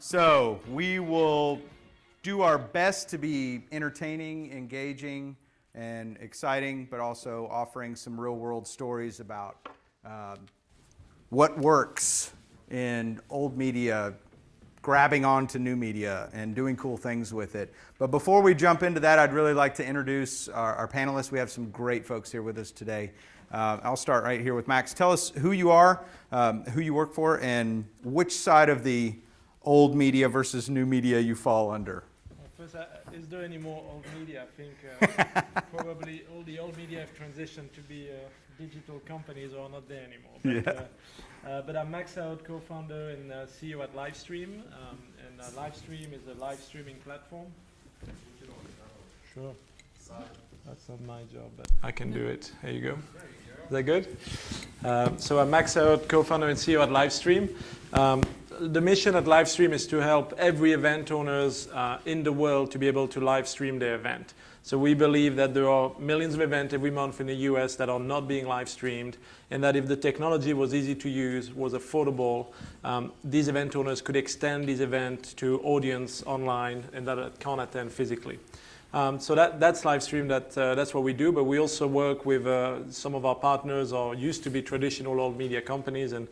So we will do our best to be entertaining, engaging, and exciting, but also offering some real-world stories about what works in old media, grabbing onto new media, and doing cool things with it. But before we jump into that, I'd really like to introduce our panelists. We have some great folks here with us today. I'll start right here with Max. Tell us who you are, who you work for, and which side of the old media versus new media you fall under. Well, first, is there any more old media? I think probably all the old media have transitioned to be digital companies or not there anymore. But I'm Max Out, co-founder and CEO at Livestream. And Livestream is a live streaming platform. Sure. That's not my job, but I can do it. Here you go. Is that good? So I'm Max Out, co-founder and CEO at Livestream. The mission at Livestream is to help every event owners in the world to be able to live stream their event. So we believe that there are millions of events every month in the US that are not being live streamed, and that if the technology was easy to use, was affordable, these event owners could extend these events to audience online and that can't attend physically. So that's Livestream, that's what we do, but we also work with some of our partners or used to be traditional old media companies, and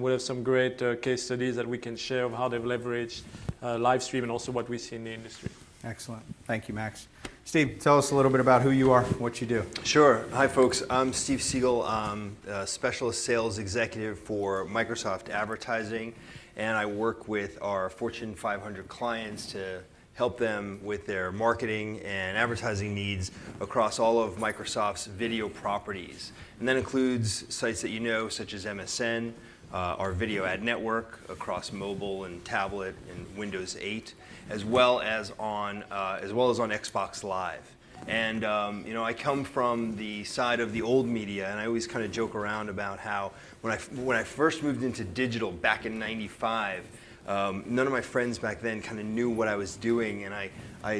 we'll have some great case studies that we can share of how they've leveraged Livestream and also what we see in the industry. Excellent. Thank you, Max. Steve, tell us a little bit about who you are, what you do. Sure. Hi, folks. I'm Steve Siegel. I'm a specialist sales executive for Microsoft Advertising, and I work with our Fortune 500 clients to help them with their marketing and advertising needs across all of Microsoft's video properties. And that includes sites that you know, such as MSN, our video ad network across mobile and tablet and Windows 8, as well as on Xbox Live. And I come from the side of the old media, and I always kind of joke around about how when I first moved into digital back in '95, none of my friends back then kind of knew what I was doing, and I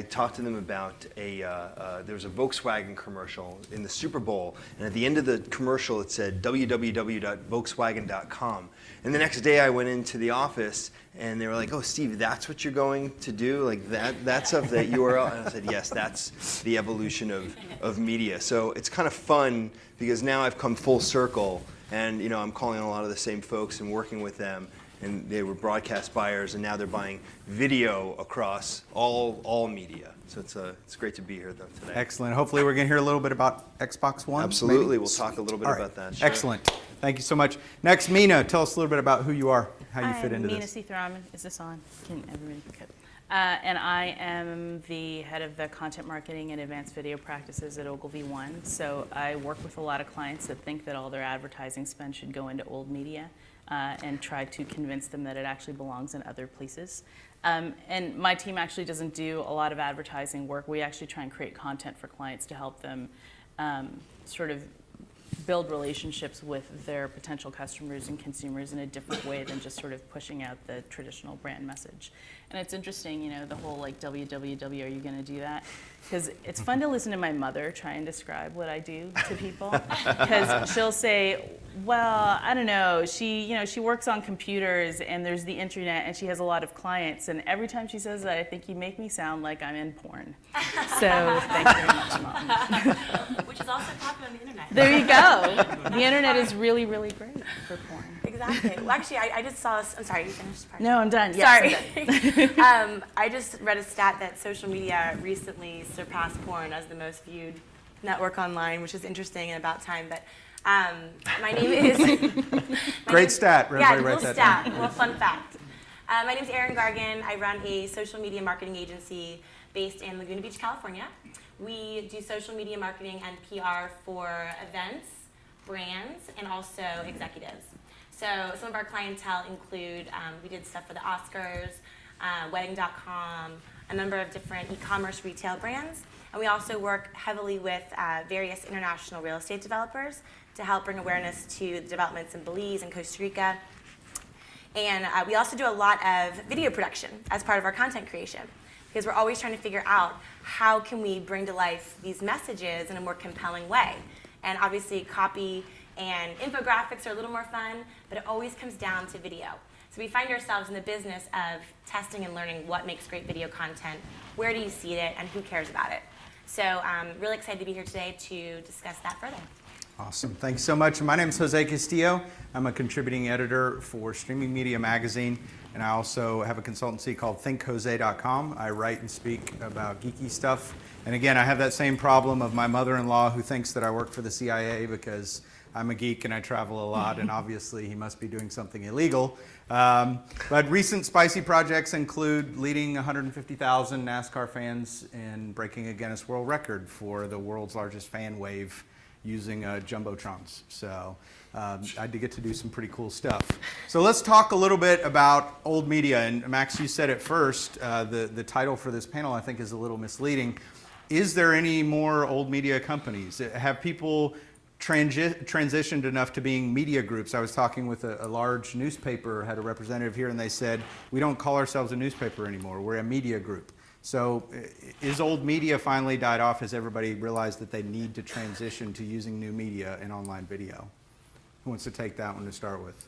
talked to them about there was a Volkswagen commercial in the Super Bowl, and at the end of the commercial it said www.volkswagen.com. And the next day I went into the office and they were like, "Oh, Steve, that's what you're going to do? Like that's of that URL?" And I said, "Yes, that's the evolution of media." So it's kind of fun because now I've come full circle, and I'm calling on a lot of the same folks and working with them. And they were broadcast buyers, and now they're buying video across all media. So it's great to be here though today. Excellent. Hopefully we're going to hear a little bit about Xbox One. Absolutely. Maybe? We'll talk a little bit about that. Sure. Excellent. Thank you so much. Next, Mina, tell us a little bit about who you are, how you fit into Mina this. Seetharaman. Is this on? Can everybody pick up? And I am the head of the content marketing and advanced video practices at Ogilvy One. So I work with a lot of clients that think that all their advertising spend should go into old media. And try to convince them that it actually belongs in other places. And my team actually doesn't do a lot of advertising work. We actually try and create content for clients to help them sort of build relationships with their potential customers and consumers in a different way than just sort of pushing out the traditional brand message. And it's interesting, the whole like www, are you going to do that? Because it's fun to listen to my mother try and describe what I do to people. Because she'll say, well, I don't know, she works on computers and there's the internet and she has a lot of clients, and every time she says that, I think you make me sound like I'm in porn. So thank you very much, Mom. Which is also popular on the internet. There you go. The internet is really, really great for porn. Exactly. Well, actually, I just saw this. I'm sorry, you finished this part? No, I'm done. Sorry. Yes, I'm done. I just read a stat that social media recently surpassed porn as the most viewed network online, which is interesting and about time. But my name is... Great stat. Yeah, little stat. Well, fun fact. My name is Erin Gargan. I run a social media marketing agency based in Laguna Beach, California. We do social media marketing and PR for events, brands, and also executives. So some of our clientele include, we did stuff for the Oscars, Wedding.com, a number of different e-commerce retail brands. And we also work heavily with various international real estate developers to help bring awareness to the developments in Belize and Costa Rica. And we also do a lot of video production as part of our content creation, because we're always trying to figure out how can we bring to life these messages in a more compelling way. And obviously copy and infographics are a little more fun, but it always comes down to video. So we find ourselves in the business of testing and learning what makes great video content, where do you see it, and who cares about it. So I'm really excited to be here today to discuss that further. Awesome. Thanks so much. My name is Jose Castillo. I'm a contributing editor for Streaming Media Magazine, and I also have a consultancy called thinkjose.com. I write and speak about geeky stuff. And again, I have that same problem of my mother-in-law who thinks that I work for the CIA because I'm a geek and I travel a lot, and obviously he must be doing something illegal. But recent spicy projects include leading 150,000 NASCAR fans in breaking a Guinness World Record for the world's largest fan wave using jumbotrons. So I did get to do some pretty cool stuff. So let's talk a little bit about old media. And Max, you said it first. The title for this panel, I think, is a little misleading. Is there any more old media companies? Have people transitioned enough to being media groups? I was talking with a large newspaper, had a representative here, and they said, we don't call ourselves a newspaper anymore, we're a media group. So is old media finally died off? Has everybody realized that they need to transition to using new media and online video? Who wants to take that one to start with?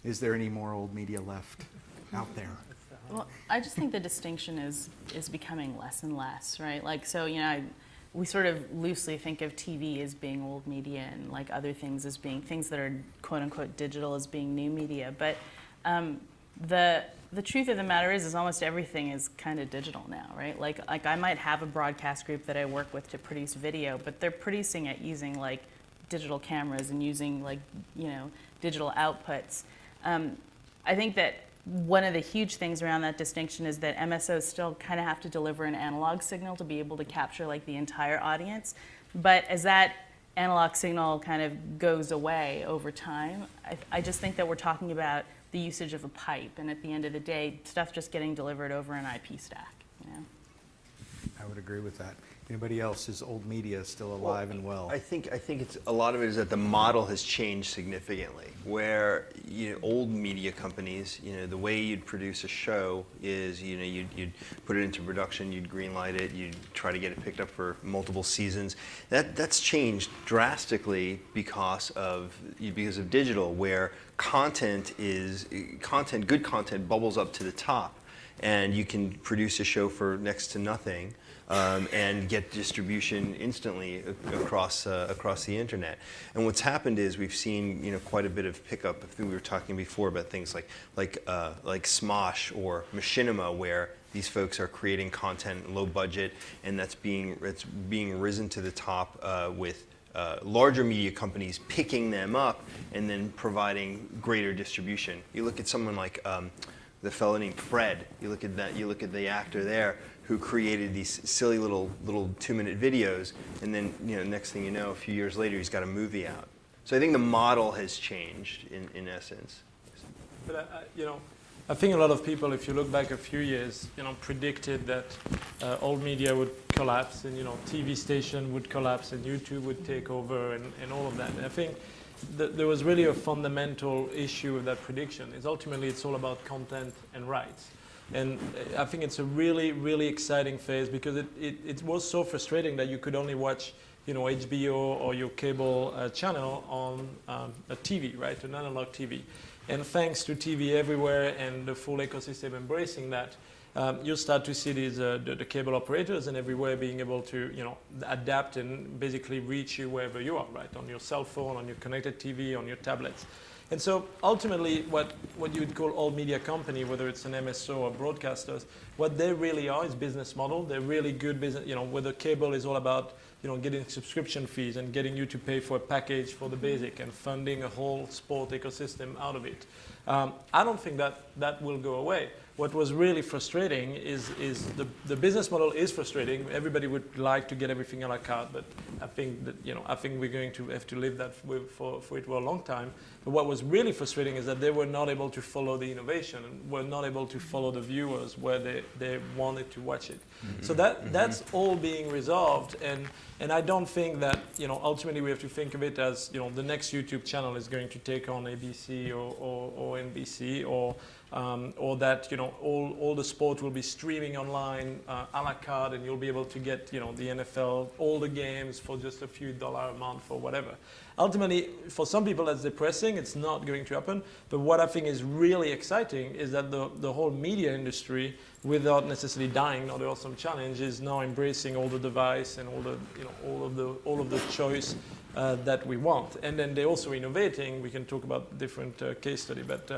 Is there any more old media left out there? Well, I just think the distinction is becoming less and less, right? Like, so, we sort of loosely think of TV as being old media and like other things as being things that are quote unquote digital as being new media. But the truth of the matter is almost everything is kind of digital now, right? Like I might have a broadcast group that I work with to produce video, but they're producing it using like digital cameras and using like, digital outputs. I think that one of the huge things around that distinction is that MSOs still kind of have to deliver an analog signal to be able to capture like the entire audience. But as that analog signal kind of goes away over time, I just think that we're talking about the usage of a pipe, and at the end of the day, stuff just getting delivered over an IP stack. I would agree with that. Anybody else? Is old media still alive and well? I think it's a lot of it is that the model has changed significantly. Where old media companies, the way you'd produce a show is you'd put it into production, you'd greenlight it, you'd try to get it picked up for multiple seasons. That's changed drastically because of digital, where good content bubbles up to the top, and you can produce a show for next to nothing. And get distribution instantly across the internet. And what's happened is we've seen quite a bit of pickup. I think we were talking before about things like Smosh or Machinima, where these folks are creating content low budget, and it's being risen to the top with larger media companies picking them up and then providing greater distribution. You look at someone like the fellow named Fred. You look at that. You look at the actor there who created these silly little 2-minute videos, and then next thing you know, a few years later, he's got a movie out. So I think the model has changed in essence. But I think a lot of people, if you look back a few years, predicted that old media would collapse, and TV station would collapse, and YouTube would take over, and all of that. And I think that there was really a fundamental issue with that prediction. Ultimately it's all about content and rights. And I think it's a really, really exciting phase, because it was so frustrating that you could only watch HBO or your cable channel on a TV, right, an analog TV. And thanks to TV everywhere and the full ecosystem embracing that, you'll start to see these the cable operators and everywhere being able to adapt and basically reach you wherever you are, right, on your cell phone, on your connected TV, on your tablets. And so ultimately what you would call old media company, whether it's an MSO or broadcasters, what they really are is business model. They're really good business, whether cable is all about getting subscription fees and getting you to pay for a package for the basic and funding a whole sport ecosystem out of it. I don't think that will go away. What was really frustrating is the business model is frustrating. Everybody would like to get everything a la carte, but I think that we're going to have to live that for it for a long time. But what was really frustrating is that they were not able to follow the innovation and were not able to follow the viewers where they wanted to watch it. Mm-hmm. So that's all being resolved, and I don't think that ultimately we have to think of it as the next YouTube channel is going to take on ABC or or NBC, or that all the sport will be streaming online a la carte, and you'll be able to get the NFL, all the games for just a few dollars a month or whatever. Ultimately, for some people that's depressing. It's not going to happen. But what I think is really exciting is that the whole media industry, without necessarily dying, now there are some challenges, now embracing all the device and all of the choice that we want. And then they're also innovating. We can talk about different case study, but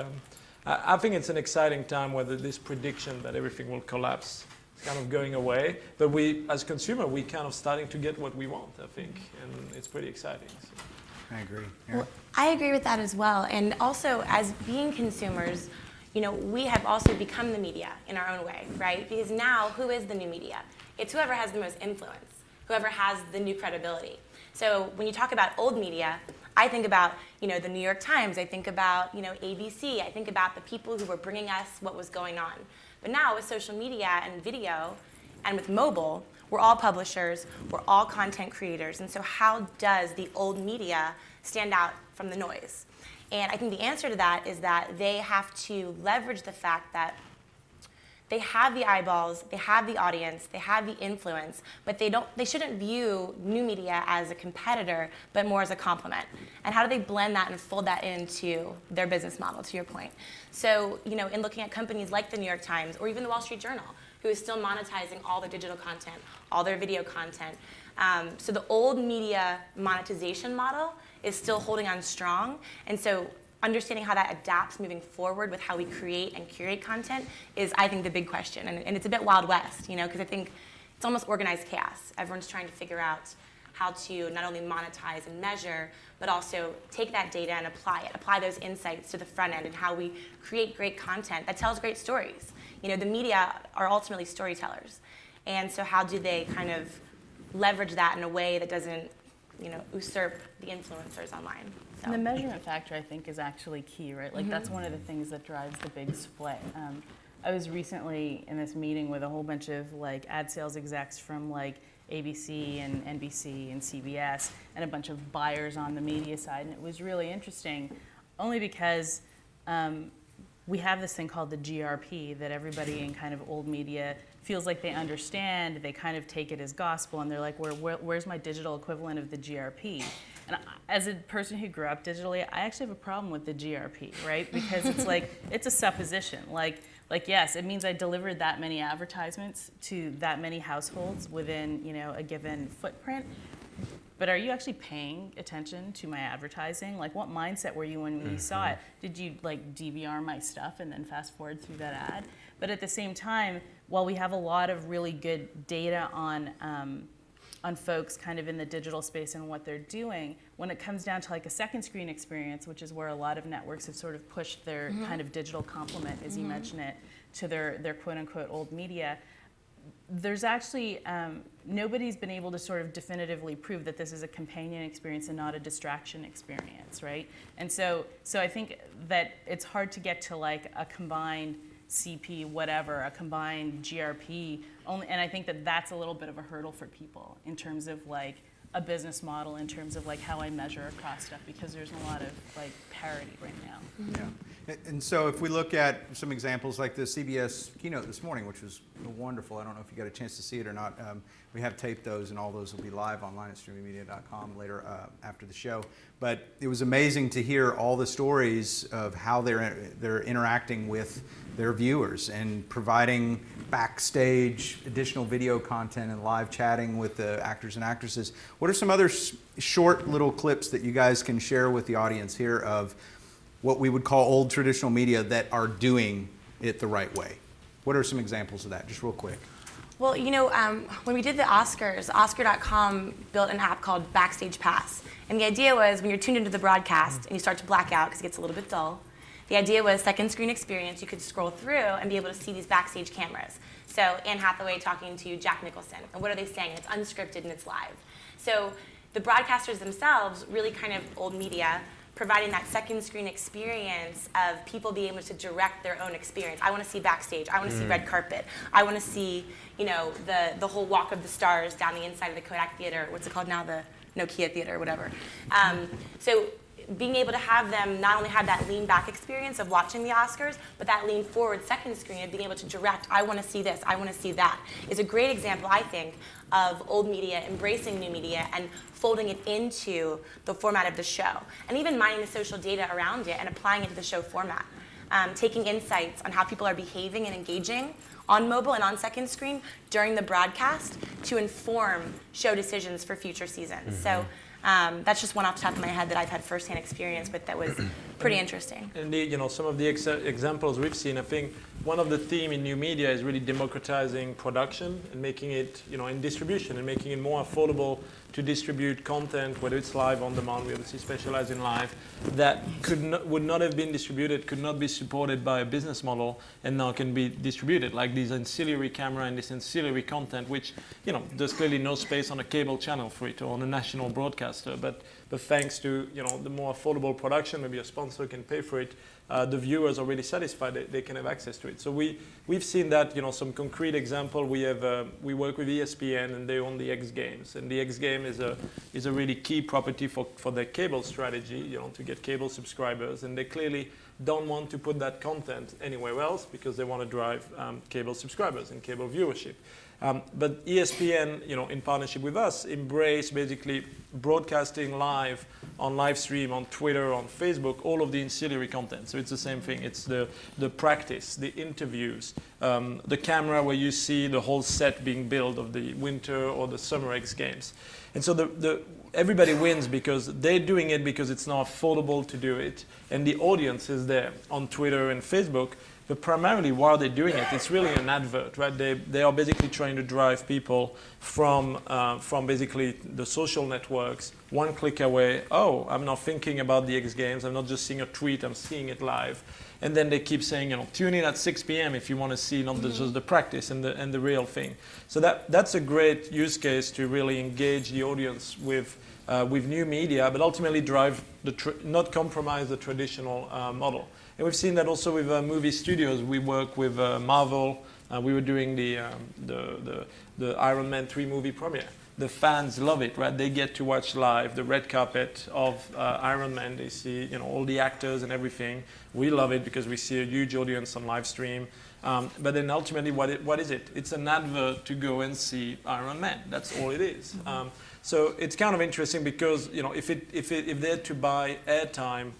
I think it's an exciting time where this prediction that everything will collapse is kind of going away. But we, as consumer, we kind of starting to get what we want, I think, and it's pretty exciting. So. I agree. Well, I agree with that as well. And also, as being consumers, we have also become the media in our own way, right? Because now, who is the new media? It's whoever has the most influence, whoever has the new credibility. So when you talk about old media, I think about, the New York Times. I think about, ABC. I think about the people who were bringing us what was going on. But now with social media and video and with mobile, we're all publishers, we're all content creators. And so how does the old media stand out from the noise? And I think the answer to that is that they have to leverage the fact that they have the eyeballs, they have the audience, they have the influence, but they shouldn't view new media as a competitor, but more as a complement. And how do they blend that and fold that into their business model, to your point? So, in looking at companies like the New York Times or even the Wall Street Journal, who is still monetizing all their digital content, all their video content. So the old media monetization model is still holding on strong. And so understanding how that adapts moving forward with how we create and curate content is, I think, the big question. And it's a bit Wild West, because I think it's almost organized chaos. Everyone's trying to figure out how to not only monetize and measure, but also take that data and apply those insights to the front end and how we create great content that tells great stories. The media are ultimately storytellers. And so how do they kind of leverage that in a way that doesn't, usurp the influencers online? So. And the measurement factor, I think, is actually key, right? Like, that's one of the things that drives the big split. I was recently in this meeting with a whole bunch of, ad sales execs from, ABC and NBC and CBS, and a bunch of buyers on the media side. And it was really interesting, only because we have this thing called the GRP that everybody in kind of old media feels like they understand. They kind of take it as gospel, and they're like, where's my digital equivalent of the GRP? And as a person who grew up digitally, I actually have a problem with the GRP, right? Because it's it's a supposition. Yes, it means I delivered that many advertisements to that many households within, a given footprint. But are you actually paying attention to my advertising? What mindset were you when you saw it? Did you DVR my stuff and then fast forward through that ad? But at the same time, while we have a lot of really good data on folks kind of in the digital space and what they're doing, when it comes down to a second screen experience, which is where a lot of networks have sort of pushed their kind of digital complement, as you mentioned it, to their quote unquote old media, there's actually, nobody's been able to sort of definitively prove that this is a companion experience and not a distraction experience, right? And so I think that it's hard to get to a combined CP, whatever, a combined GRP, and I think that that's a little bit of a hurdle for people in terms of a business model, in terms of how I measure across stuff, because there's a lot of parity right now. Yeah. And so if we look at some examples like the CBS keynote this morning, which was wonderful. I don't know if you got a chance to see it or not. We have taped those, and all those will be live online at streamingmedia.com later after the show. But it was amazing to hear all the stories of how they're interacting with their viewers and providing backstage additional video content and live chatting with the actors and actresses. What are some other short little clips that you guys can share with the audience here of what we would call old traditional media that are doing it the right way? What are some examples of that, just real quick? Well, when we did the Oscars, Oscar.com built an app called Backstage Pass. And the idea was when you're tuned into the broadcast and you start to black out because it gets a little bit dull, the idea was second screen experience. You could scroll through and be able to see these backstage cameras. So Anne Hathaway talking to Jack Nicholson, and what are they saying? It's unscripted and it's live. So the broadcasters themselves, really kind of old media, providing that second screen experience of people being able to direct their own experience. I want to see backstage. I want to see red carpet. I want to see, the whole walk of the stars down the inside of the Kodak Theater. What's it called now? The Nokia Theater or whatever. So being able to have them not only have that lean back experience of watching the Oscars, but that lean forward second screen of being able to direct, I want to see this, I want to see that, is a great example, I think, of old media embracing new media and folding it into the format of the show. And even mining the social data around it and applying it to the show format. Taking insights on how people are behaving and engaging on mobile and on second screen during the broadcast to inform show decisions for future seasons. So that's just one off the top of my head that I've had firsthand experience with that was pretty interesting. Indeed, some of the examples we've seen, I think one of the theme in new media is really democratizing production and making it, in distribution and making it more affordable to distribute content, whether it's live on demand, we obviously specialize in live, that would not have been distributed, could not be supported by a business model, and now can be distributed, like these ancillary camera and this ancillary content, which, there's clearly no space on a cable channel for it or on a national broadcaster, but thanks to, the more affordable production, maybe a sponsor can pay for it, the viewers are really satisfied they can have access to it. So we've seen that, some concrete example. We work with ESPN and they own the X Games, and the X Game is a really key property for their cable strategy, to get cable subscribers, and they clearly don't want to put that content anywhere else because they want to drive cable subscribers and cable viewership. But ESPN, in partnership with us, embrace basically broadcasting live on live stream, on Twitter, on Facebook, all of the ancillary content. So it's the same thing. It's the practice, the interviews, the camera where you see the whole set being built of the winter or the summer X Games. And so everybody wins because they're doing it because it's now affordable to do it. And the audience is there on Twitter and Facebook. But primarily, while they're doing it, it's really an advert, right? They are basically trying to drive people from basically the social networks, one click away. Oh, I'm not thinking about the X Games. I'm not just seeing a tweet. I'm seeing it live. And then they keep saying, tune in at 6 p.m. if you want to see not just the practice and the real thing. So that's a great use case to really engage the audience with new media, but ultimately drive not compromise the traditional model. And we've seen that also with movie studios. We work with Marvel. We were doing the Iron Man 3 movie premiere. The fans love it, right? They get to watch live the red carpet of Iron Man. They see, all the actors and everything. We love it because we see a huge audience on live stream. But then ultimately, what is it? It's an advert to go and see Iron Man. That's all it is. So it's kind of interesting because, if they're to buy airtime,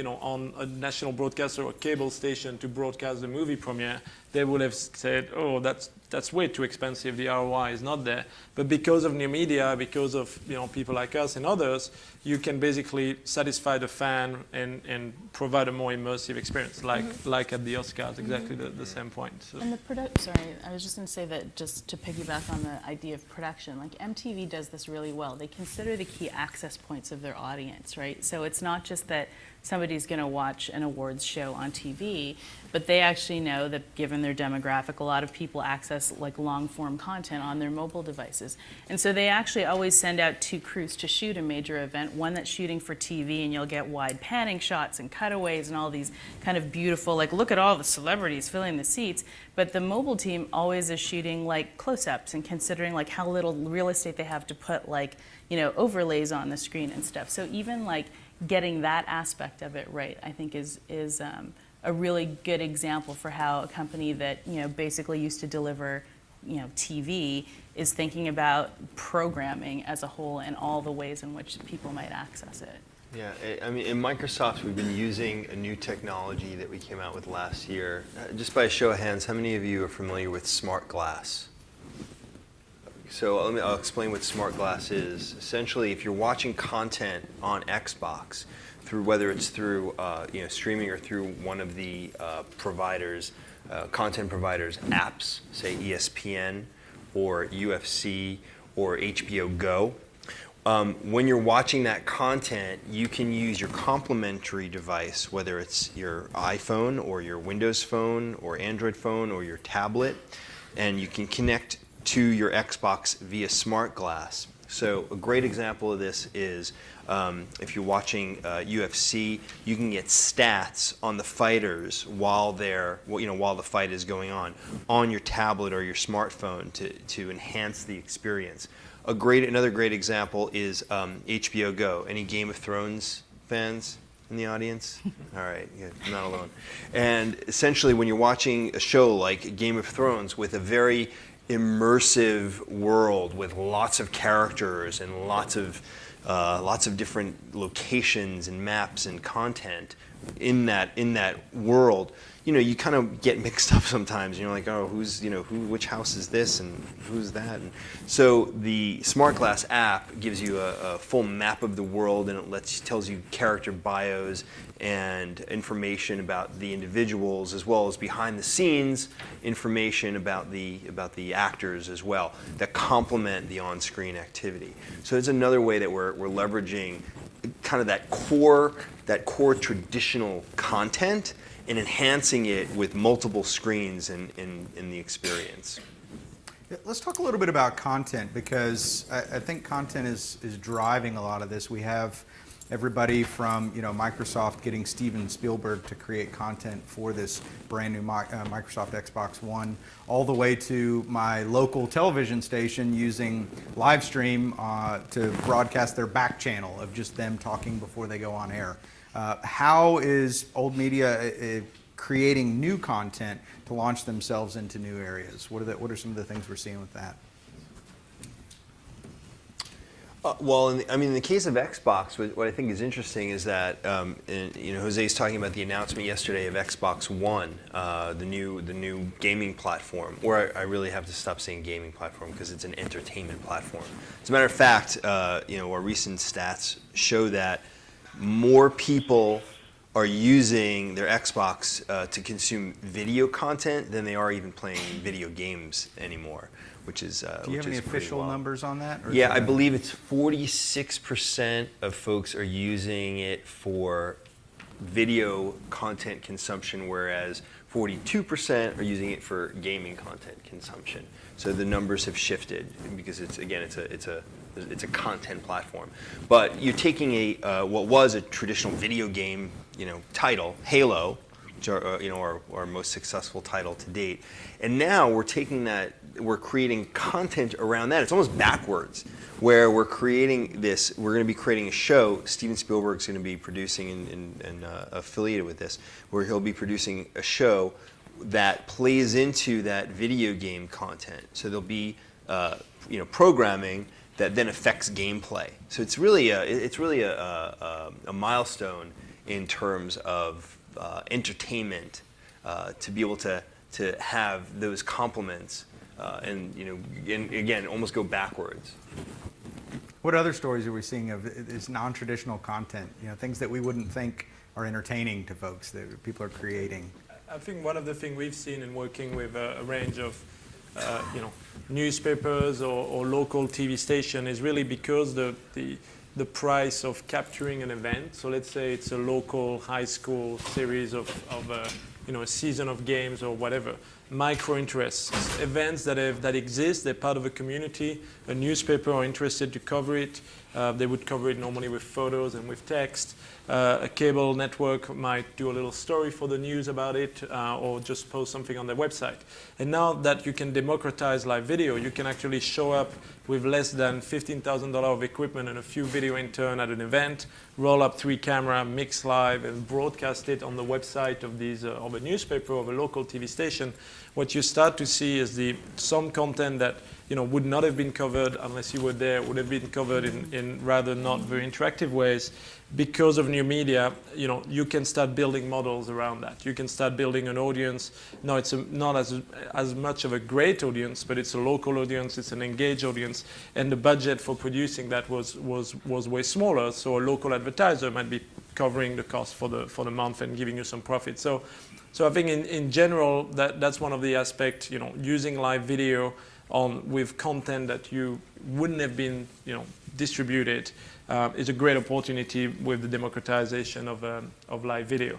on a national broadcaster or cable station to broadcast the movie premiere, they would have said, oh, that's way too expensive, the ROI is not there. But because of new media, because of people like us and others, you can basically satisfy the fan and provide a more immersive experience, like at the Oscars, exactly the same point. So. And sorry, I was just going to say that just to piggyback on the idea of production, like MTV does this really well. They consider the key access points of their audience, right? So it's not just that somebody's going to watch an awards show on TV, but they actually know that given their demographic, a lot of people access like long form content on their mobile devices. And so they actually always send out 2 crews to shoot a major event, one that's shooting for TV, and you'll get wide panning shots and cutaways and all these kind of beautiful, like, look at all the celebrities filling the seats. But the mobile team always is shooting like close-ups and considering like how little real estate they have to put like, overlays on the screen and stuff. So even like getting that aspect of it right, I think is a really good example for how a company that basically used to deliver TV is thinking about programming as a whole and all the ways in which people might access it. Yeah, I mean, in Microsoft, we've been using a new technology that we came out with last year. Just by a show of hands, how many of you are familiar with smart glass? So I'll explain what smart glass is. Essentially, if you're watching content on Xbox, whether it's through streaming or through one of the content providers' apps, say ESPN or UFC or HBO Go, when you're watching that content, you can use your complementary device, whether it's your iPhone or your Windows phone or Android phone or your tablet, and you can connect to your Xbox via smart glass. So a great example of this is if you're watching UFC, you can get stats on the fighters while the fight is going on your tablet or your smartphone to enhance the experience. Another great example is HBO Go. Any Game of Thrones fans in the audience? All right, good. I'm not alone. And essentially, when you're watching a show like Game of Thrones with a very immersive world with lots of characters and lots of different locations and maps and content in that world, you kind of get mixed up sometimes. You're like, oh, which house is this and who's that? And so the Smart Glass app gives you a full map of the world, and it tells you character bios and information about the individuals, as well as behind the scenes information about the actors as well, that complement the on-screen activity. So it's another way that we're leveraging kind of that core traditional content and enhancing it with multiple screens in the experience. Yeah, let's talk a little bit about content, because I think content is driving a lot of this. We have everybody from Microsoft getting Steven Spielberg to create content for this brand new Microsoft Xbox One, all the way to my local television station using live stream to broadcast their back channel of just them talking before they go on air. How is Old Media creating new content to launch themselves into new areas? What are some of the things we're seeing with that? Well, in the case of Xbox, what I think is interesting is that Jose's talking about the announcement yesterday of Xbox One, the new gaming platform. Or I really have to stop saying gaming platform because it's an entertainment platform. As a matter of fact, our recent stats show that more people are using their Xbox to consume video content than they are even playing video games anymore, which is Do you have any official numbers on that? Or yeah, I believe it's 46% of folks are using it for video content consumption, whereas 42% are using it for gaming content consumption. So the numbers have shifted because it's a content platform. But you're taking what was a traditional video game, title, Halo, which are our most successful title to date, and now we're taking that, we're creating content around that. It's almost backwards, where we're going to be creating a show. Steven Spielberg's going to be producing and affiliated with this, where he'll be producing a show that plays into that video game content. So there'll be programming that then affects gameplay. So it's really a milestone in terms of entertainment, to be able to have those complements and again almost go backwards. What other stories are we seeing of this non-traditional content? Things that we wouldn't think are entertaining to folks that people are creating. I think one of the things we've seen in working with a range of newspapers or local TV station is really because the price of capturing an event. So let's say it's a local high school series of a season of games or whatever, micro interests, events that exist, they're part of a community, a newspaper are interested to cover it. They would cover it normally with photos and with text. A cable network might do a little story for the news about it, or just post something on their website. And now that you can democratize live video, you can actually show up with less than $15,000 of equipment and a few video interns at an event, roll up 3 cameras, mix live, and broadcast it on the website of a newspaper or a local TV station. What you start to see is some content that would not have been covered unless you were there, would have been covered in rather not very interactive ways. Because of new media, you can start building models around that. You can start building an audience. No, it's not as much of a great audience, but it's a local audience, it's an engaged audience, and the budget for producing that was way smaller. So a local advertiser might be covering the cost for the month and giving you some profit. So I think in general that's one of the aspects. Using live video with content that you wouldn't have been distributed is a great opportunity with the democratization of live video.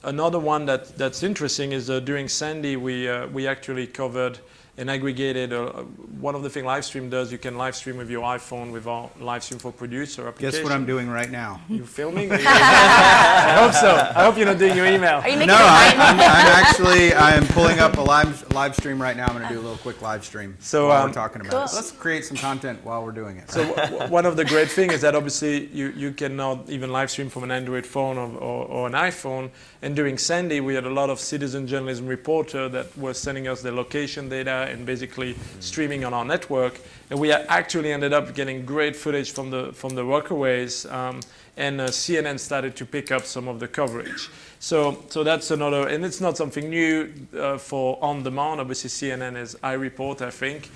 Another one that's interesting is during Sandy we actually covered and aggregated. One of the things Livestream does, you can live stream with your iPhone with our Livestream for Producer application. Guess what I'm doing right now? You filming? I hope so. I hope you're not doing your email. Are you making No, a I'm pulling up a live stream right now. I'm going to do a little quick live stream So, while we're talking about cool. it. Let's create some content while we're doing it. So one of the great things is that obviously you can now even live stream from an Android phone or an iPhone. And during Sandy, we had a lot of citizen journalism reporter that were sending us their location data and basically streaming on our network. And we actually ended up getting great footage from the workaways. And CNN started to pick up some of the coverage. So that's another, and it's not something new for on demand. Obviously, CNN is iReport, I think,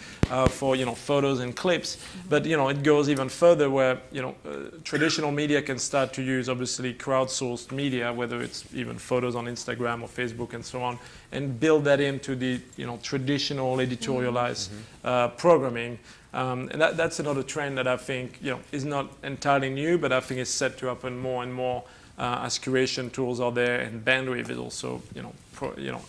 for photos and clips. But it goes even further, where traditional media can start to use obviously crowdsourced media, whether it's even photos on Instagram or Facebook and so on, and build that into the traditional editorialized programming. And that's another trend that I think is not entirely new, but I think is set to happen more and more as curation tools are there, and bandwidth is also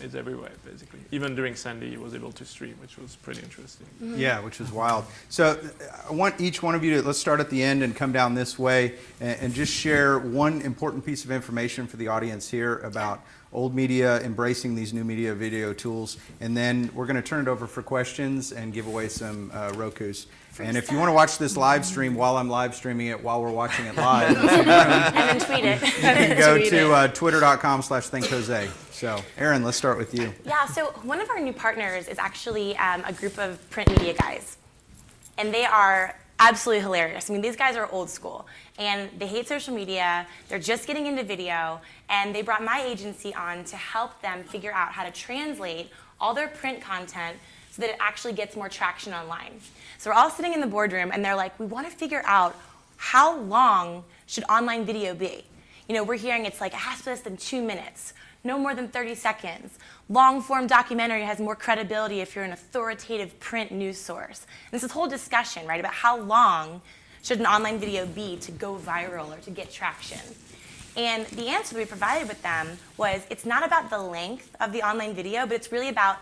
is everywhere basically. Even during Sandy, he was able to stream, which was pretty interesting. Yeah, which was wild. So I want each one of you to, let's start at the end and come down this way and just share one important piece of information for the audience here about old media embracing these new media video tools, and then we're going to turn it over for questions and give away some Rokus. And if you want to watch this live stream while I'm live streaming it, while we're watching it live, and then tweet it. you can go to twitter.com/thinkjose. So, Aaron, let's start with you. Yeah, so one of our new partners is actually a group of print media guys. And they are absolutely hilarious. I mean, these guys are old school, and they hate social media. They're just getting into video, and they brought my agency on to help them figure out how to translate all their print content so that it actually gets more traction online. So we're all sitting in the boardroom, and they're like, we want to figure out how long should online video be? We're hearing it's like it has to be less than 2 minutes, no more than 30 seconds. Long-form documentary has more credibility if you're an authoritative print news source. And this whole discussion, right, about how long should an online video be to go viral or to get traction. And the answer we provided with them was it's not about the length of the online video, but it's really about,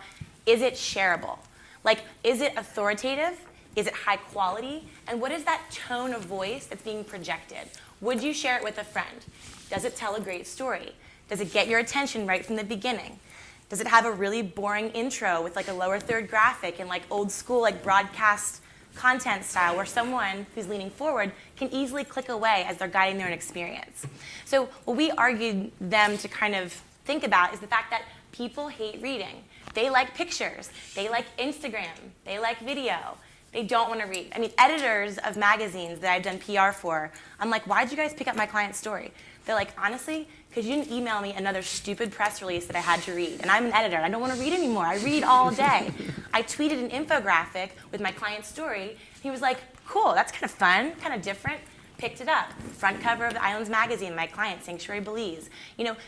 is it shareable? Like, is it authoritative? Is it high quality? And what is that tone of voice that's being projected? Would you share it with a friend? Does it tell a great story? Does it get your attention right from the beginning? Does it have a really boring intro with like a lower third graphic and like old school like broadcast content style where someone who's leaning forward can easily click away as they're guiding their own experience? So what we argued them to kind of think about is the fact that people hate reading. They like pictures. They like Instagram. They like video. They don't want to read. I mean, editors of magazines that I've done PR for, I'm like, why'd you guys pick up my client's story? They're like, honestly, because you didn't email me another stupid press release that I had to read. And I'm an editor, and I don't want to read anymore. I read all day. I tweeted an infographic with my client's story. He was like, cool, that's kind of fun, kind of different. Picked it up. Front cover of the Islands magazine, my client, Sanctuary Belize.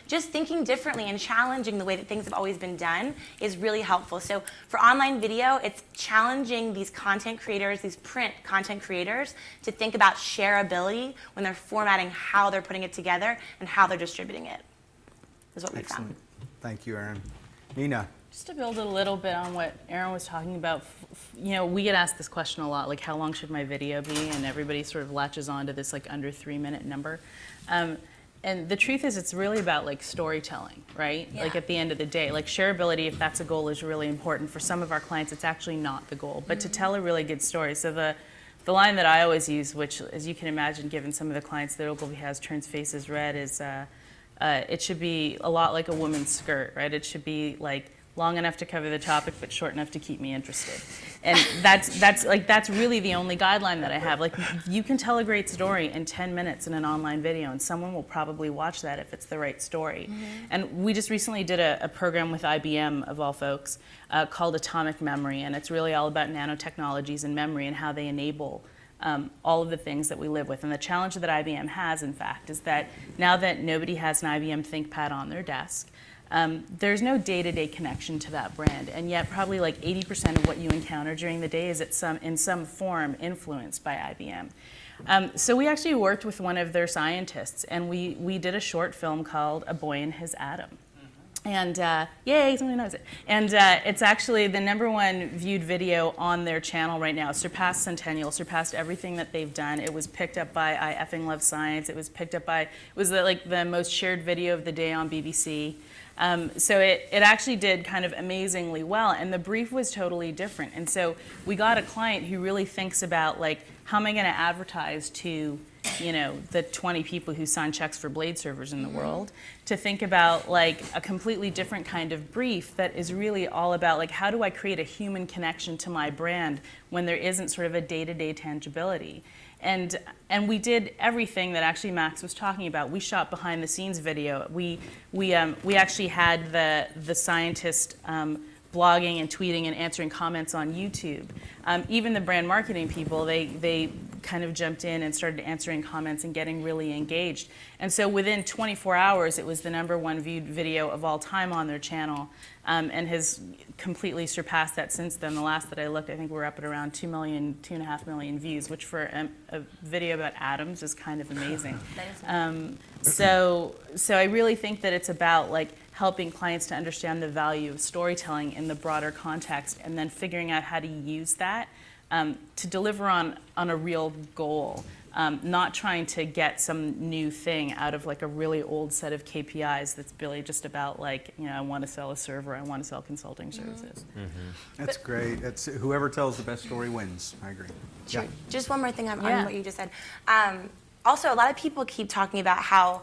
Just thinking differently and challenging the way that things have always been done is really helpful. So for online video, it's challenging these content creators, these print content creators, to think about shareability when they're formatting how they're putting it together and how they're distributing it, is what we found. Thank you, Aaron. Nina. Just to build a little bit on what Aaron was talking about, we get asked this question a lot, like how long should my video be? And everybody sort of latches on to this like under 3 minute number. And the truth is it's really about like storytelling, right? Yeah. Like at the end of the day, like shareability, if that's a goal, is really important. For some of our clients, it's actually not the goal, but to tell a really good story. So the line that I always use, which as you can imagine, given some of the clients that Ogilvy has turns faces red, is it should be a lot like a woman's skirt, right? It should be like long enough to cover the topic, but short enough to keep me interested. And that's really the only guideline that I have. Like, you can tell a great story in 10 minutes in an online video, and someone will probably watch that if it's the right story. And we just recently did a program with IBM, of all folks, called Atomic Memory, and it's really all about nanotechnologies and memory and how they enable all of the things that we live with. And the challenge that IBM has, in fact, is that now that nobody has an IBM ThinkPad on their desk, there's no day-to-day connection to that brand, and yet probably like 80% of what you encounter during the day is in some form influenced by IBM. So we actually worked with one of their scientists, and we did a short film called A Boy and His Atom. And yay, somebody knows it. And it's actually the #1 viewed video on their channel right now. Surpassed Centennial, surpassed everything that they've done. It was picked up by I Effing Love Science. It was picked up by, it was the most shared video of the day on BBC. So it actually did kind of amazingly well, and the brief was totally different. And so we got a client who really thinks about, like, how am I going to advertise to, the 20 people who sign checks for Blade servers in the world, to think about, like, a completely different kind of brief that is really all about, like, how do I create a human connection to my brand when there isn't sort of a day-to-day tangibility. And we did everything that actually Max was talking about. We shot behind the scenes video. We actually had the scientist blogging and tweeting and answering comments on YouTube. Even the brand marketing people, they kind of jumped in and started answering comments and getting really engaged. And so within 24 hours, it was the #1 viewed video of all time on their channel, and has completely surpassed that since then. The last that I looked, I think we're up at around 2 million, 2.5 million views, which for a video about atoms is kind of amazing. So I really think that it's about, like, helping clients to understand the value of storytelling in the broader context, and then figuring out how to use that to deliver on a real goal, not trying to get some new thing out of, like, a really old set of KPIs that's really just about, like, I want to sell a server, I want to sell consulting services. That's great. That's whoever tells the best story wins. I agree. Sure. Just one more thing on Yeah. what you just said. Also, a lot of people keep talking about how,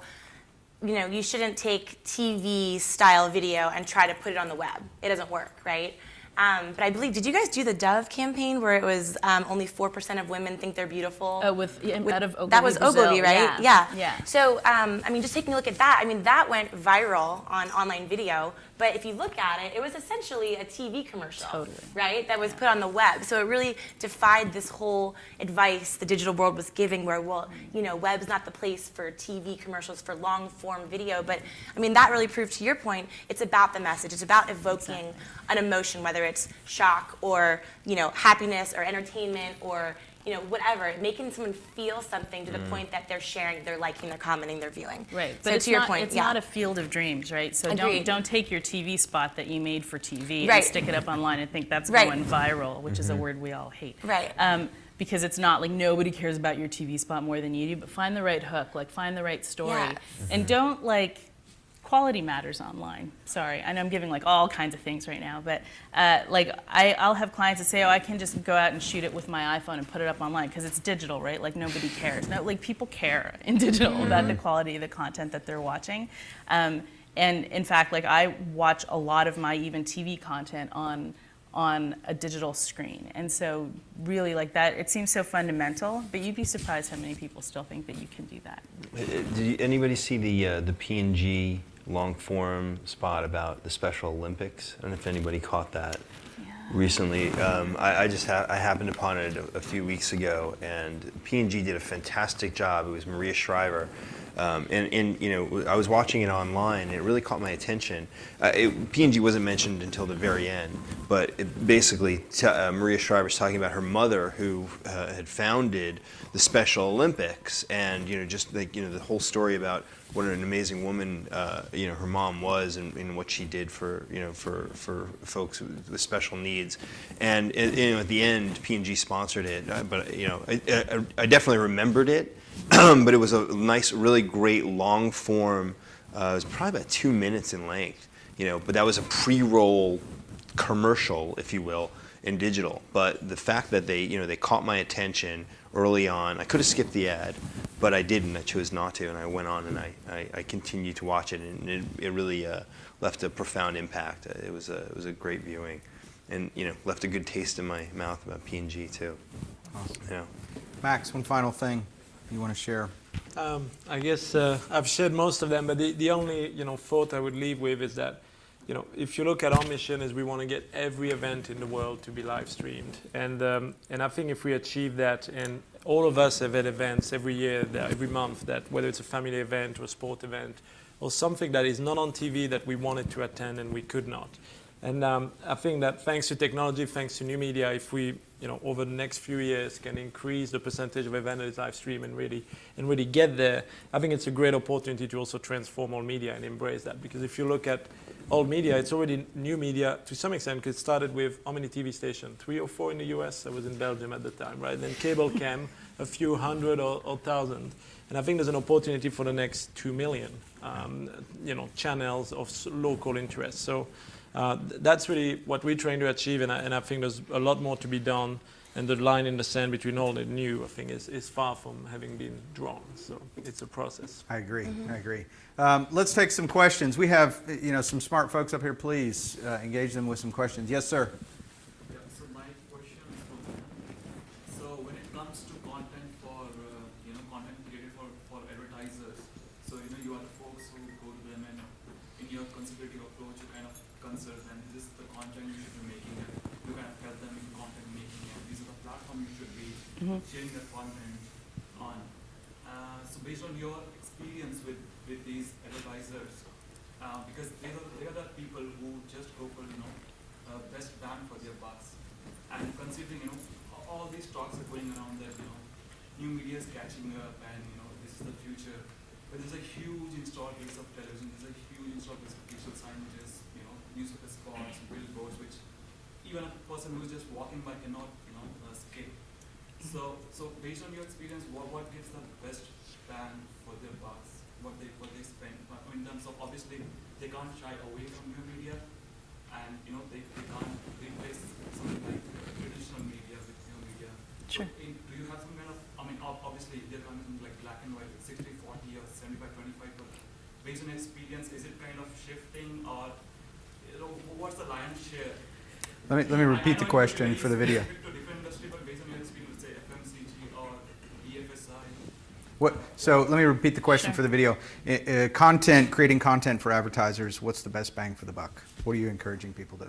you shouldn't take TV style video and try to put it on the web. It doesn't work, right? But I believe, did you guys do the Dove campaign where it was only 4% of women think they're beautiful? Oh, out of Ogilvy, that was Brazil. Ogilvy, right? Yeah. So, just taking a look at that, that went viral on online video. But if you look at it, it was essentially a TV commercial, Totally. right? That was put on the web. So it really defied this whole advice the digital world was giving, where, web's not the place for TV commercials, for long form video. But that really proved, to your point, it's about the message. It's about evoking an emotion, whether it's shock or happiness or entertainment or whatever, making someone feel something to the point that they're sharing, they're liking, they're commenting, they're viewing. Right, So but it's to your not, point, it's yeah. not a field of dreams, right? So Agreed. don't take your TV spot that you made for TV Right. and stick it up online and think that's Right. going viral, which is a word we all hate. Right. Because it's not, like, nobody cares about your TV spot more than you do, but find the right hook, like, find the right story. Yes. And don't, like, quality matters online. Sorry, I know I'm giving, like, all kinds of things right now, but I'll have clients that say, I can just go out and shoot it with my iPhone and put it up online because it's digital, right? Like, nobody cares. No, like, people care in digital about the quality of the content that they're watching. And in fact, like, I watch a lot of my even TV content on a digital screen. And so really, like, that, it seems so fundamental, but you'd be surprised how many people still think that you can do that. Did anybody see the P&G long form spot about the Special Olympics? I don't know if anybody caught that recently. I happened upon it a few weeks ago, and P&G did a fantastic job. It was Maria Shriver. I was watching it online, and it really caught my attention. P&G wasn't mentioned until the very end, but Maria Shriver's talking about her mother, who had founded the Special Olympics, and the whole story about what an amazing woman her mom was, and what she did for folks with special needs. And at the end, P&G sponsored it, but I definitely remembered it. But it was a nice, really great long form. It was probably about 2 minutes in length, but that was a pre-roll commercial, if you will, in digital. But the fact that they caught my attention early on, I could have skipped the ad, but I didn't. I chose not to, and I went on and I continued to watch it, and it really left a profound impact. It was a great viewing, and left a good taste in my mouth about P&G too. Awesome. Max, one final thing you want to share? I guess I've shared most of them, but the only thought I would leave with is that if you look at our mission, is we want to get every event in the world to be live streamed, and I think if we achieve that, and all of us have had events every year, every month, that whether it's a family event or a sport event or something that is not on TV that we wanted to attend and we could not. And I think that thanks to technology, thanks to new media, if we, over the next few years can increase the percentage of events that is live stream and really get there, I think it's a great opportunity to also transform all media and embrace that. Because if you look at old media, it's already new media to some extent, because it started with how many TV stations? 3 or 4 in the US? I was in Belgium at the time, right? Then cable came, a few hundred or thousand. And I think there's an opportunity for the next 2 million, channels of local interest. So that's really what we're trying to achieve, and I think there's a lot more to be done. And the line in the sand between old and new, I think, is far from having been drawn. So it's a process. I agree. I agree. Let's take some questions. We have, some smart folks up here. Please engage them with some questions. Yes, sir. Yeah, so my question is so when it comes to content for, content created for advertisers, so, you are the folks who go to them and in your consultative approach, you kind of consult them, this is the content you should be making, and you kind of help them in content making, and these are the platform you should be sharing the content on. So based on your experience with these advertisers, because they are the people who just go for, best bang for their bucks. And considering, all these talks are going around that, new media is catching up and, this is the future. But there's a huge installed base of television, there's a huge installed base of digital signages, newspaper spots, billboards, which even a person who's just walking by cannot, skip. So based on your experience, what gives the best bang for their bucks? What they spend in terms of, obviously they can't shy away from new media, and they can't replace something like traditional media with new media. Sure. So do you have some kind of, obviously they're coming from like black and white, 60-40 or 75-25, but based on experience, is it kind of shifting, or what's the lion's share? Let me repeat the question for the video. To different industry, but based on your experience, say FMCG or BFSI. So let me repeat the question for the video. Creating content for advertisers, what's the best bang for the buck? What are you encouraging people to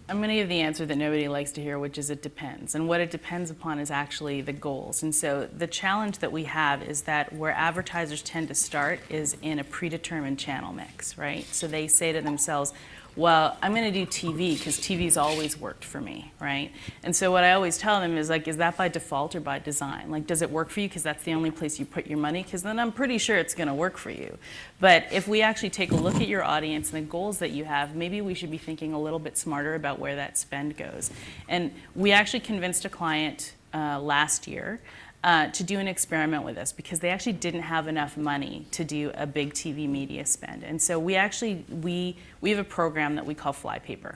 I'm going to give the answer that nobody likes to hear, which is it depends. And what it depends upon is actually the goals. And so the challenge that we have is that where advertisers tend to start is in a predetermined channel mix, right? So they say to themselves, well, I'm going to do TV because TV's always worked for me, right? And so what I always tell them is like, is that by default or by design? Like, does it work for you because that's the only place you put your money? Because then I'm pretty sure it's going to work for you. But if we actually take a look at your audience and the goals that you have, maybe we should be thinking a little bit smarter about where that spend goes. And we actually convinced a client last year to do an experiment with us because they actually didn't have enough money to do a big TV media spend. And so we have a program that we call Flypaper.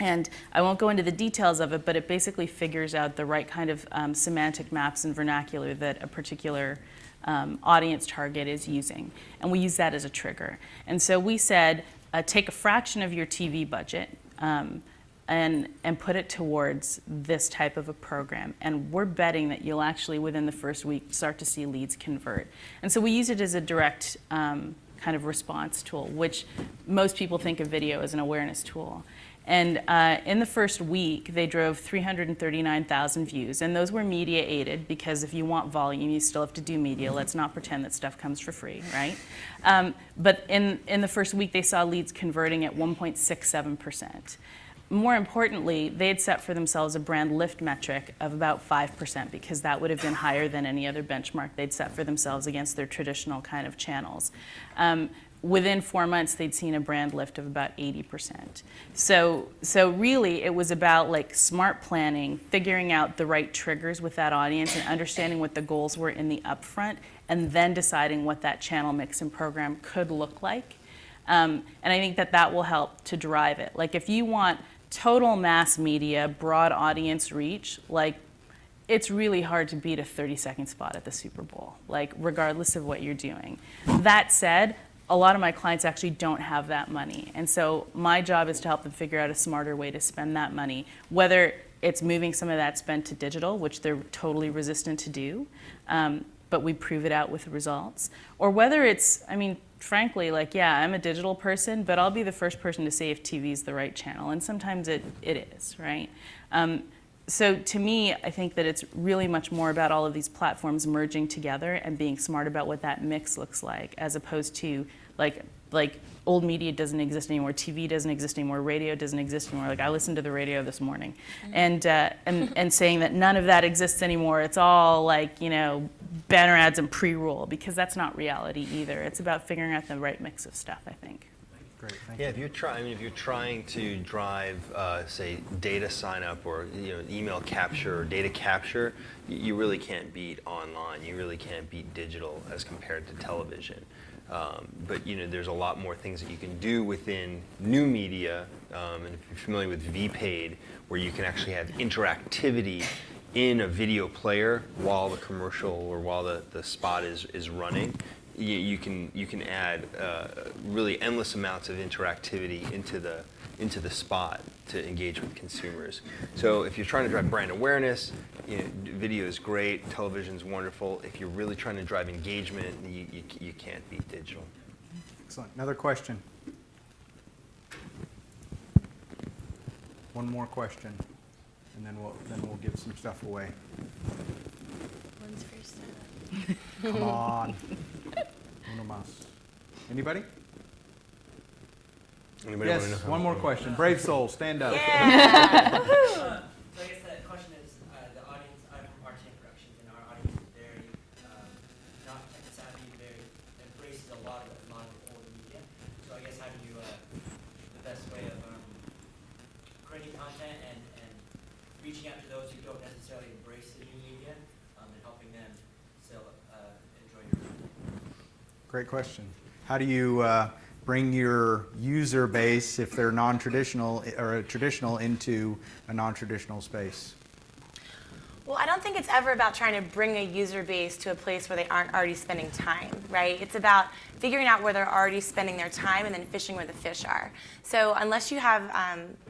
And I won't go into the details of it, but it basically figures out the right kind of semantic maps and vernacular that a particular audience target is using. And we use that as a trigger. And so we said, take a fraction of your TV budget, and put it towards this type of a program. And we're betting that you'll actually, within the first week, start to see leads convert. And so we use it as a direct kind of response tool, which most people think of video as an awareness tool. And in the first week, they drove 339,000 views. And those were media aided, because if you want volume, you still have to do media. Let's not pretend that stuff comes for free, right? But in the first week, they saw leads converting at 1.67%. More importantly, they had set for themselves a brand lift metric of about 5%, because that would have been higher than any other benchmark they'd set for themselves against their traditional kind of channels. Within 4 months, they'd seen a brand lift of about 80%. So really, it was about like smart planning, figuring out the right triggers with that audience, and understanding what the goals were in the upfront, and then deciding what that channel mix and program could look like. And I think that will help to drive it. Like if you want total mass media, broad audience reach, like it's really hard to beat a 30-second spot at the Super Bowl, like regardless of what you're doing. That said, a lot of my clients actually don't have that money. And so my job is to help them figure out a smarter way to spend that money, whether it's moving some of that spend to digital, which they're totally resistant to do, but we prove it out with results, or whether it's, frankly, like, yeah, I'm a digital person, but I'll be the first person to say if TV is the right channel, and sometimes it is, right? So to me, I think that it's really much more about all of these platforms merging together and being smart about what that mix looks like, as opposed to like old media doesn't exist anymore, TV doesn't exist anymore, radio doesn't exist anymore. Like I listened to the radio this morning, and saying that none of that exists anymore. It's all like, banner ads and pre-roll, because that's not reality either. It's about figuring out the right mix of stuff, I think. Great, thank Yeah, you. if you're trying to drive, say, data sign up or email capture or data capture, you really can't beat online. You really can't beat digital as compared to television. But there's a lot more things that you can do within new media, and if you're familiar with VPaid, where you can actually have interactivity in a video player while the commercial or while the spot is running. You can add really endless amounts of interactivity into the spot to engage with consumers. So if you're trying to drive brand awareness, video is great, television's wonderful. If you're really trying to drive engagement, you can't beat digital. Excellent. Another question. One more question, and then we'll give some stuff away. One's first. Come on. Uno más. Anybody? Anybody Yes, want to know how one more question. Brave soul, stand up. So I guess the question is, the audience, I'm from Arts and Productions, and our audience is very not tech savvy, very embraces a lot of the old media. So I guess how do you, the best way of creating content and reaching out to those who don't necessarily embrace the new media, and helping them still enjoy your content? Great question. How do you bring your user base, if they're non-traditional or traditional, into a non-traditional space? Well, I don't think it's ever about trying to bring a user base to a place where they aren't already spending time, right? It's about figuring out where they're already spending their time and then fishing where the fish are. So unless you have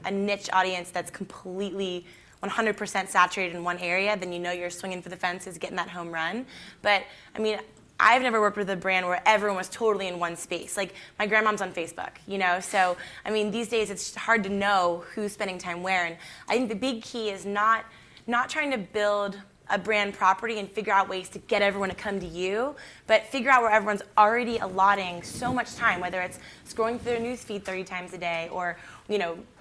a niche audience that's completely 100% saturated in one area, then you're swinging for the fences, getting that home run. But I mean, I've never worked with a brand where everyone was totally in one space. Like, my grandmom's on Facebook, So, I mean, these days it's hard to know who's spending time where. And I think the big key is not trying to build a brand property and figure out ways to get everyone to come to you, but figure out where everyone's already allotting so much time, whether it's scrolling through their newsfeed 30 times a day or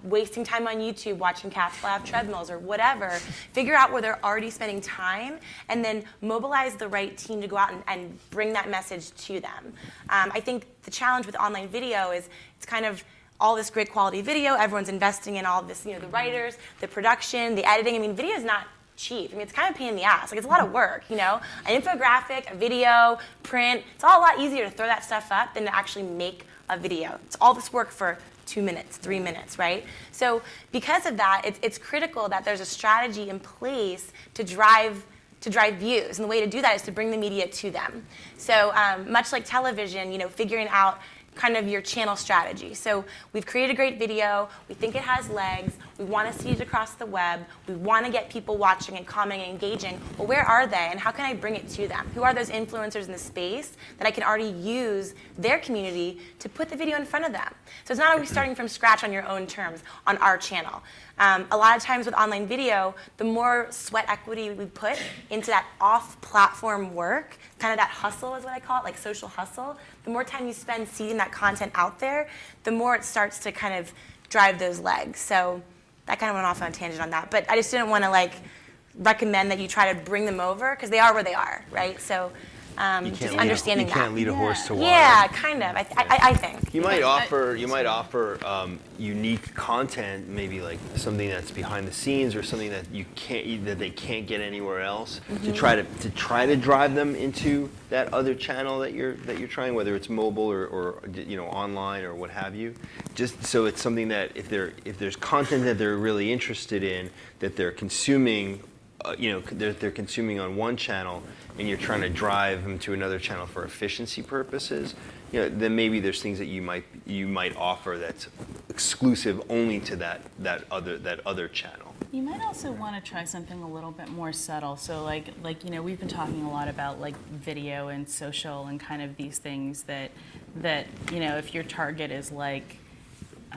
wasting time on YouTube watching cats fly off treadmills or whatever. Figure out where they're already spending time and then mobilize the right team to go out and bring that message to them. I think the challenge with online video is it's kind of all this great quality video, everyone's investing in all of this, the writers, the production, the editing. I mean, video is not cheap. I mean, it's kind of a pain in the ass. Like, it's a lot of work, An infographic, a video, print, it's all a lot easier to throw that stuff up than to actually make a video. It's all this work for 2 minutes, 3 minutes, right? So because of that, it's critical that there's a strategy in place to drive views. And the way to do that is to bring the media to them. So much like television, figuring out kind of your channel strategy. So we've created a great video, we think it has legs, we want to see it across the web, we want to get people watching and commenting and engaging. Well, where are they and how can I bring it to them? Who are those influencers in the space that I can already use their community to put the video in front of them? So it's not always starting from scratch on your own terms on our channel. A lot of times with online video, the more sweat equity we put into that off-platform work, kind of that hustle is what I call it, like social hustle, the more time you spend seeding that content out there, the more it starts to kind of drive those legs. So that kind of went off on a tangent on that. But I just didn't want to recommend that you try to bring them over because they are where they are, right? So just understanding that. You can't lead a horse to water. Yeah, kind of. I think. You might offer unique content, maybe like something that's behind the scenes or something that they can't get anywhere else, to try to drive them into that other channel that you're trying, whether it's mobile or online or what have you. Just so it's something that if there's content that they're really interested in that they're consuming, they're consuming on one channel, and you're trying to drive them to another channel for efficiency purposes, then maybe there's things that you might offer that's exclusive only to that other channel. You might also want to try something a little bit more subtle. So we've been talking a lot about video and social and kind of these things that if your target is I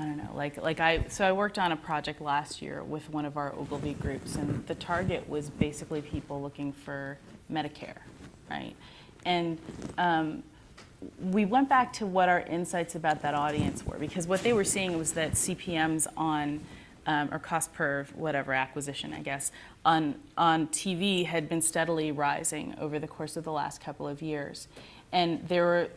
don't know, so I worked on a project last year with one of our Ogilvy groups, and the target was basically people looking for Medicare, right? And we went back to what our insights about that audience were, because what they were seeing was that CPMs on, or cost per whatever acquisition, I guess, on TV had been steadily rising over the course of the last couple of years. And there were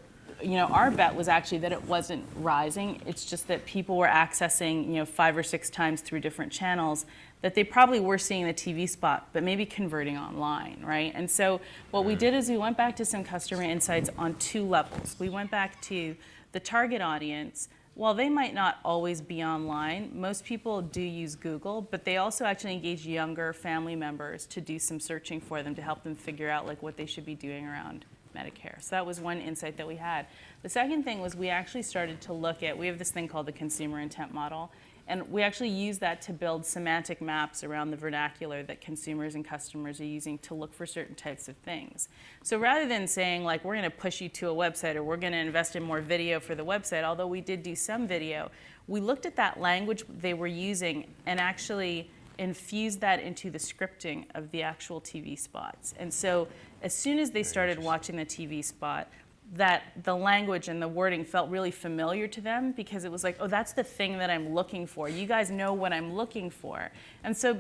our bet was actually that it wasn't rising. It's just that people were accessing, 5 or 6 times through different channels, that they probably were seeing the TV spot, but maybe converting online, right? And so what we did is we went back to some customer insights on 2 levels. We went back to the target audience. While they might not always be online, most people do use Google, but they also actually engage younger family members to do some searching for them to help them figure out like what they should be doing around Medicare. So that was one insight that we had. The second thing was we actually started to look at, we have this thing called the consumer intent model, and we actually use that to build semantic maps around the vernacular that consumers and customers are using to look for certain types of things. So rather than saying like, we're gonna push you to a website or we're gonna invest in more video for the website, although we did do some video, we looked at that language they were using and actually infused that into the scripting of the actual TV spots. And so as soon as they started watching the TV spot, that the language and the wording felt really familiar to them because it was like, oh, that's the thing that I'm looking for. You guys know what I'm looking for. And so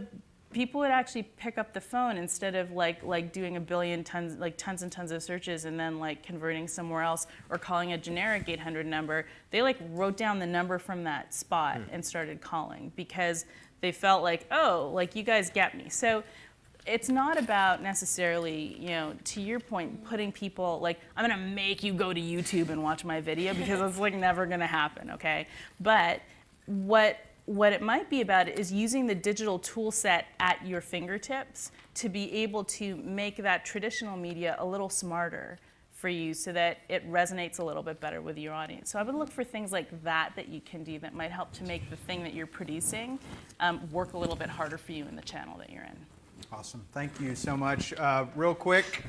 people would actually pick up the phone instead of like doing a billion tons and tons of searches and then like converting somewhere else or calling a generic 800 number. They like wrote down the number from that spot and started calling because they felt like, oh, like you guys get me. So it's not about necessarily, to your point, putting people like, I'm gonna make you go to YouTube and watch my video because it's like never gonna happen, okay? But what it might be about is using the digital tool set at your fingertips to be able to make that traditional media a little smarter for you so that it resonates a little bit better with your audience. So I would look for things like that you can do that might help to make the thing that you're producing work a little bit harder for you in the channel that you're in. Awesome. Thank you so much. Real quick,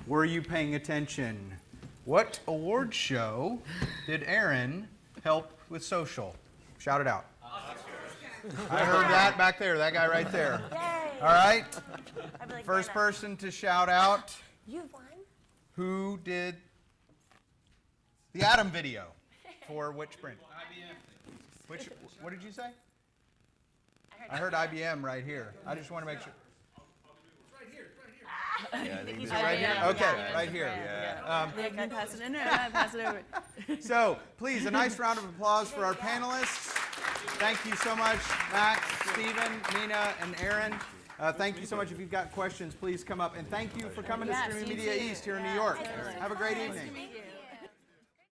were you paying attention? What award show did Aaron help with social? Shout it out. I heard that back there, that guy right there. Yay. All right. I'd be like, First Vanna, person to shout out You won? who did the Atom video for which print? IBM. What did you say? I heard IBM right here. I just want to make sure. Yeah, I think Is this it Right here? Yeah, Okay, yeah, right here. Yeah. Can you pass it in or pass it over? So, please, a nice round of applause for our panelists. Thank you so much, Max, Stephen, Nina, and Aaron. Thank you so much. If you've got questions, please come up. And thank you for coming to Yes, Streaming you Media too. East here in New Yeah, York. totally. Have a great Nice evening. to meet you.